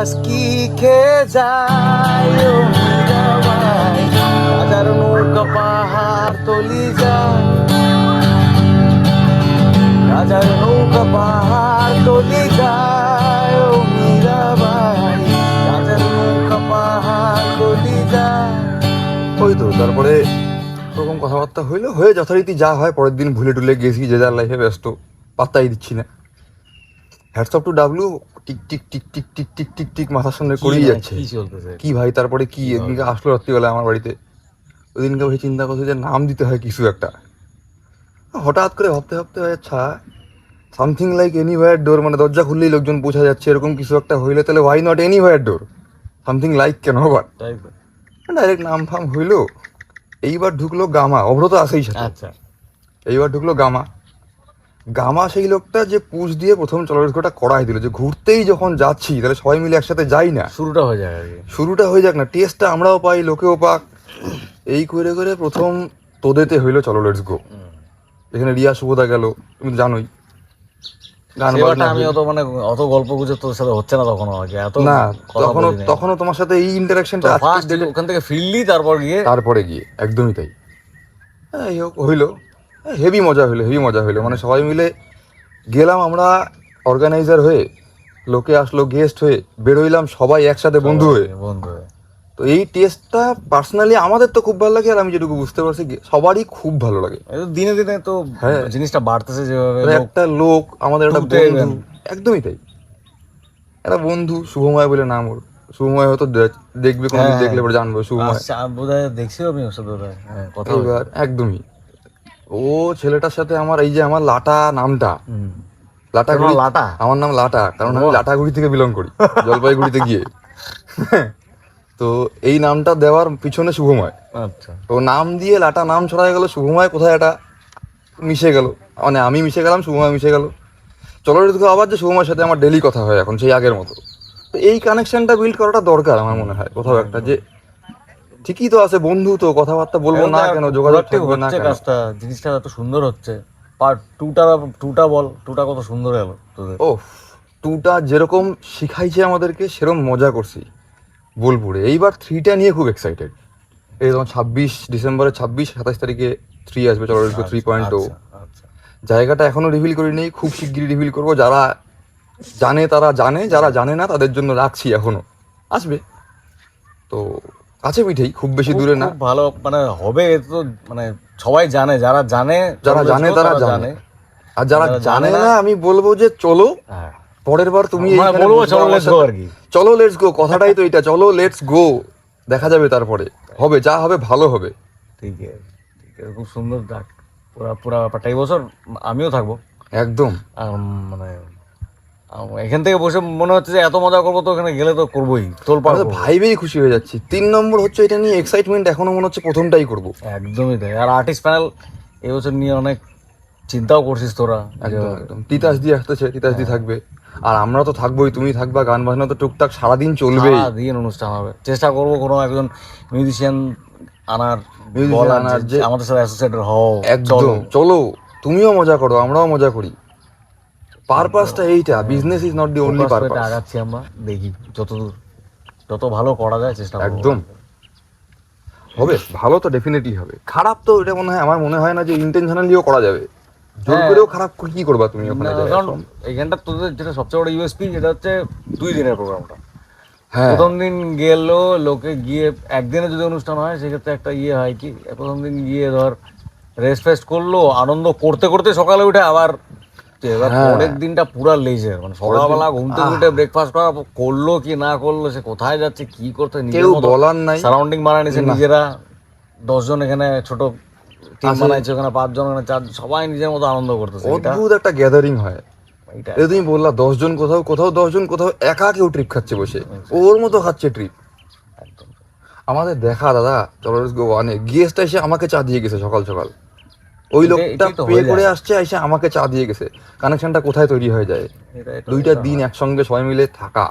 বাতাস কি খেয়ে যায় ও মীরাবাই, হাজার নৌকা পাহাড় তলি যায়, হাজার নৌকা পাহাড় তলি যায় ও মীরাবাই, হাজার নৌকা পাহাড় তলি যায়। ওই তো তারপরে ওরকম কথাবার্তা হইলো, হয়ে যথারীতি যা হয় পরের দিন ভুলে টুলে গেছি, যে যার লাইফে ব্যস্ত, পাত্তাই দিচ্ছি না। হ্যাটস অফ টু ডাবলু, tick tick tick tick tick tick tick tick মাথার সামনে করেই যাচ্ছে। কি চলতেছে কি ভাই তারপরে কি এদিনকে আসলো রাত্রিবেলা আমার বাড়িতে, ওইদিনকে ভাই চিন্তা করছে যে নাম দিতে হয় কিছু একটা। হঠাৎ করে ভাবতে ভাবতে আচ্ছা সামথিং লাইক এনিওয়্যার ডোর, মানে দরজা খুললেই লোকজন বোঝা যাচ্ছে, এরকম কিছু একটা হইলে তাহলে why not anywhere door, something like কেন আবার, তাই তো। ডাইরেক্ট নাম ফাম হইলো। এইবার ঢুকলো গামা, অভ্রত আসেই সাথে। আচ্ছা, এইবার ঢুকলো গামা। গামা সেই লোকটা যে পুশ দিয়ে প্রথম চলচ্চিত্রটা করাই দিল, যে ঘুরতেই যখন যাচ্ছি তাহলে সবাই মিলে একসাথে যাই না, শুরুটা হয়ে যায় আর কি। শুরুটা হয়ে যাক না, টেস্টটা আমরাও পাই লোকেও পাক। এই করে করে প্রথম তোদেতে হইলো চলো লেটস গো। এখানে রিয়া শুভদা গেল, তুমি জানোই, গান বাজনা আমি অত মানে অত গল্প গুজব তোর সাথে হচ্ছে না তখনও আগে, এত না, কথা তখনও বলি নাই। তখনও তোমার সাথে এই ইন্টারাকশনটা ফার্স্ট ওখান থেকে ফিরলি, তারপর গিয়ে তারপরে গিয়ে একদমই তাই। এই হোক হইলো, হেভি মজা হইলো, হেভি মজা হইলো, মানে সবাই মিলে গেলাম আমরা অর্গানাইজার হয়ে, লোকে আসলো গেস্ট হয়ে, বেরোইলাম সবাই একসাথে বন্ধু হয়ে। বন্ধু হয়ে। তো এই টেস্টটা পার্সোনালি আমাদের তো খুব ভালো লাগে, আর আমি যেটুকু বুঝতে পারছি সবারই খুব ভালো লাগে। এই তো দিনে দিনে তো হ্যাঁ। জিনিসটা বাড়তেছে যেভাবে, মানে একটা লোক আমাদের একটা টুতে বন্ধু, একদমই তাই, একটা বন্ধু শুভময় বলে নাম ওর, শুভময় হয়তো দেখবে কোনদিন, দেখলে পরে জানবো শুভময়। বোধহয় দেখছি আমি ওর সাথে বোধহয়, হ্যাঁ, কথা এবার একদমই ও ছেলেটার সাথে আমার এই যে আমার লাটা নামটা, লাটাগুড়ি, লাটা, আমার নাম লাটা, কারণ আমি লাটাগুড়ি থেকে বিলং করি, জলপাইগুড়িতে গিয়ে। তো এই নামটা দেওয়ার পিছনে শুভময়। আচ্ছা, তো নাম দিয়ে লাটা নাম ছড়াই গেল, শুভময় কোথায় এটা মিশে গেল, মানে আমি মিশে গেলাম, শুভময় মিশে গেল। চলো দেখো আবার যে শুভময়ের সাথে আমার ডেলি কথা হয় এখন সেই আগের মতো। তো এই কানেকশনটা বিল্ড করাটা দরকার আমার মনে হয় কোথাও একটা, যে ঠিকই তো আছে বন্ধু, তো কথাবার্তা বলবো না কেন, যোগাযোগ থাকবে না কেন। কাজটা, জিনিসটা এত সুন্দর হচ্ছে। পার্ট টুটা বল, টুটা কত সুন্দর এলো তোদের। ও টুটা যেরকম শিখাইছে আমাদেরকে সেরকম মজা করছি বোলপুরে। এইবার থ্রিটা নিয়ে খুব এক্সাইটেড। এই তোমার 26 ডিসেম্বরে, 27-27 তারিখে থ্রি আসবে, চলো 3.0। আচ্ছা, জায়গাটা এখনো রিভিল করিনি, খুব শিগগিরই রিভিল করবো। যারা জানে তারা জানে, যারা জানে না তাদের জন্য রাখছি, এখনো আসবে। তো কাছে পিঠেই, খুব বেশি দূরে না। খুব ভালো মানে হবে এ তো, মানে সবাই জানে, যারা জানে, যারা জানে তারা জানে, আর যারা জানে না আমি বলবো যে চলো হ্যাঁ, পরের বার তুমি মানে এইখানে বলবো বসবা চলো আমার লেটস গো সাথে। আর কি। চলো লেটস গো, কথাটাই তো এটা, চলো লেটস গো, দেখা যাবে তারপরে হবে, যা হবে ভালো হবে। ঠিক আছে, ঠিক আছে, খুব সুন্দর ডাক, পুরা পুরা ব্যাপারটা। এই বছর আমিও থাকবো একদম। মানে এখান থেকে বসে মনে হচ্ছে যে এত মজা করবো, তো ওখানে গেলে তো করবোই, তোলপাড় আমি তো করবো। ভাইবেই খুশি হয়ে যাচ্ছি। 3 নম্বর হচ্ছে এটা নিয়ে এক্সাইটমেন্ট, এখনো মনে হচ্ছে প্রথমটাই করবো। একদমই তাই। আর আর্টিস্ট প্যানেল এবছর নিয়ে অনেক চিন্তাও করছিস তোরা। একদম একদম, তিতাস দিয়ে আসতেছে, তিতাস দিয়ে থাকবে, আর আমরা তো থাকবোই, তুমি থাকবা, গান বাজনা তো টুকটাক সারাদিন চলবেই। সারাদিন অনুষ্ঠান হবে, চেষ্টা করবো কোনো একজন মিউজিশিয়ান আনার, Musician বলার আনার যে যে- আমাদের সাথে অ্যাসোসিয়েটেড হও, একদম চলো, তুমিও মজা করো আমরাও মজা করি। পারপাসটা এইটা, business is not the only purpose. আগাচ্ছি আমরা, দেখি যতদূর, যত ভালো করা যায় চেষ্টা করবো। একদম হবে, ভালো তো ডেফিনেটলি হবে। খারাপ তো এটা মনে হয়, আমার মনে হয় না যে ইন্টেনশনালিও করা যাবে। জোর হ্যাঁ। করেও খারাপ কি করবা তুমি ওখানে না, যায় কারণ এখন? এইখানটা তোদের যেটা সবচেয়ে বড় ইউএসপি, যেটা হচ্ছে 2 দিনের প্রোগ্রামটা। হ্যাঁ প্রথম দিন গেলো লোকে, গিয়ে একদিনে যদি অনুষ্ঠান হয় সেক্ষেত্রে একটা ইয়ে হয় কি, প্রথম দিন গিয়ে ধর রেস্ট ফেস্ট করলো, আনন্দ করতে করতে সকালে উঠে আবার এবার হ্যাঁ। পরের দিনটা পুরা লেজার, মানে সকালবেলা ঘুম থেকে উঠে ব্রেকফাস্ট করা, করলো কি না করলো, সে কোথায় যাচ্ছে কি করতে, কেউ বলার নাই। সারাউন্ডিং বানায় নিছে না। নিজেরা। 10 জন এখানে ছোট টিম আছে। বানাইছে, ওখানে 5 জন, ওখানে 4, সবাই নিজের মতো আনন্দ করতেছে। এটা অদ্ভুত একটা গ্যাদারিং হয়। এটা এই তুমি বললা 10 জন কোথাও, কোথাও 10 জন, কোথাও একা কেউ ট্রিপ খাচ্ছে বসে, ওর মতো খাচ্ছে ট্রিপ। একদম। আমাদের দেখা দাদা চলো গো ওয়ানে গেস্ট এসে আমাকে চা দিয়ে গেছে সকাল সকাল, ওই লোকটা এটাই তো পে হয়ে করে যায়। আসছে, এসে আমাকে চা দিয়ে গেছে। কানেকশনটা কোথায় তৈরি হয়ে যায়? এটা 2টা দিন একসঙ্গে সবাই মিলে থাকা,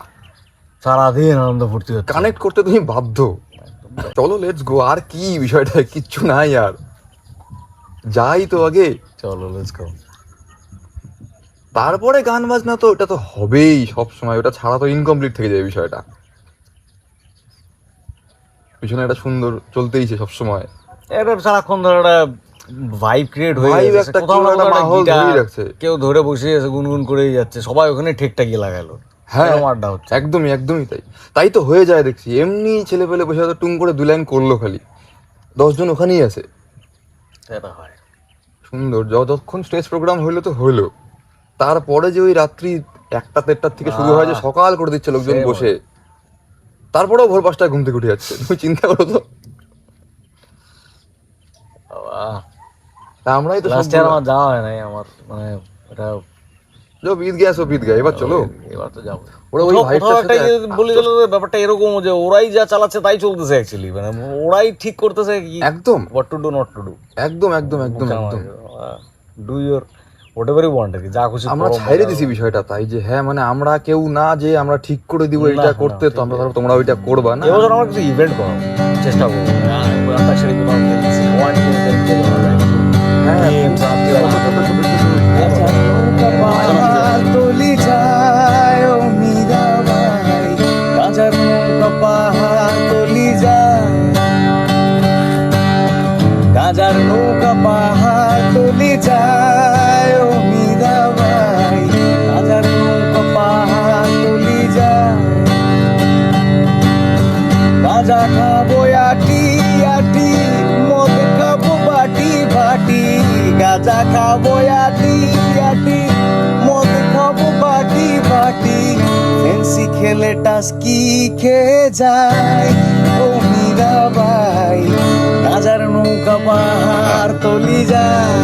সারাদিন আনন্দ ফুর্তি হচ্ছে। কানেক্ট করতে তুমি বাধ্য। চলো লেটস গো, আর কি বিষয়টা, কিচ্ছু নাই আর, যাই তো আগে। চলো লেটস গো। তারপরে গান বাজনা তো ওটা তো হবেই সব সময়, ওটা ছাড়া তো ইনকমপ্লিট থেকে যায় বিষয়টা। পিছনে একটা সুন্দর চলতেইছে সব সময়, এটা সারাক্ষণ ধরে একটা ভাইব ক্রিয়েট হয়ে Vibe যাচ্ছে, একটা কোথাও কেউ না একটা কোথাও একটা মাহৌল guitar, ধরেই রাখছে। কেউ ধরে বসে আছে গুনগুন করেই যাচ্ছে, সবাই ওখানে ঠেকটা গিয়ে লাগালো, হ্যাঁ এরকম আড্ডা হচ্ছে। একদমই একদমই তাই। তাই তো হয়ে যায় দেখছি, এমনি ছেলে পেলে বসে হয়তো টুং করে 2 লাইন করলো, খালি 10 জন ওখানেই আছে। সেটা হয়। সুন্দর, যতক্ষণ স্টেজ প্রোগ্রাম হইলো তো হইলো, তারপরে যে ওই রাত্রি 1টা-1:30 থেকে শুরু হয় যে সকাল করে দিচ্ছে লোকজন Same বসে, তারপরেও ভোর 5টায় ঘুম থেকে উঠে যাচ্ছে, তুমি চিন্তা করো তো। তা আমরাই তো লাস্ট ইয়ার আমার যাওয়া হয় নাই, আমার মানে এটা जो बीत गया सो बीत गया, এবার চলো। এবার তো যাবো। ওরা ওই কোথাও ভাইবটার একটা সাথে বলে গেল ব্যাপারটা এরকম যে ওরাই যা চালাচ্ছে তাই চলতেছে অ্যাকচুয়ালি, মানে ওরাই ঠিক করতেছে কি একদম what to do not to do. একদম একদম একদম একদম do your whatever you want, যা খুশি আমরা করো, ছাইরে মজা দিছি করো। বিষয়টা, তাই যে হ্যাঁ মানে আমরা কেউ না যে আমরা ঠিক করে দিব না, এটা না, করতে, তো ঠিক আমরা ধরো তোমরা ওইটা করবা না। এবছর আমরা কিছু ইভেন্ট করাবো, চেষ্টা করবো। অন্তাক্ষরী কোথাও খেলছি, ওয়ান হ্যাঁ তলি যায় ও মীরাবাই, গাজার নৌকা পাহাড় তলি যায়, গাজার নৌকা পাহাড় তলি যায় ও মীরাবাই, গাজার নৌকা পাহাড় তলি যায়, গাজা খাবো আটি আটি, মদ খাবো বাটি বাটি, গাজা খাবো আটি আটি, মদ খাবো বাটি বাটি, ফেন্সি খেলে টাস্কি খেয়ে যায় ও মীরাবাই, গাজার নৌকা পাহাড় তলি যায়।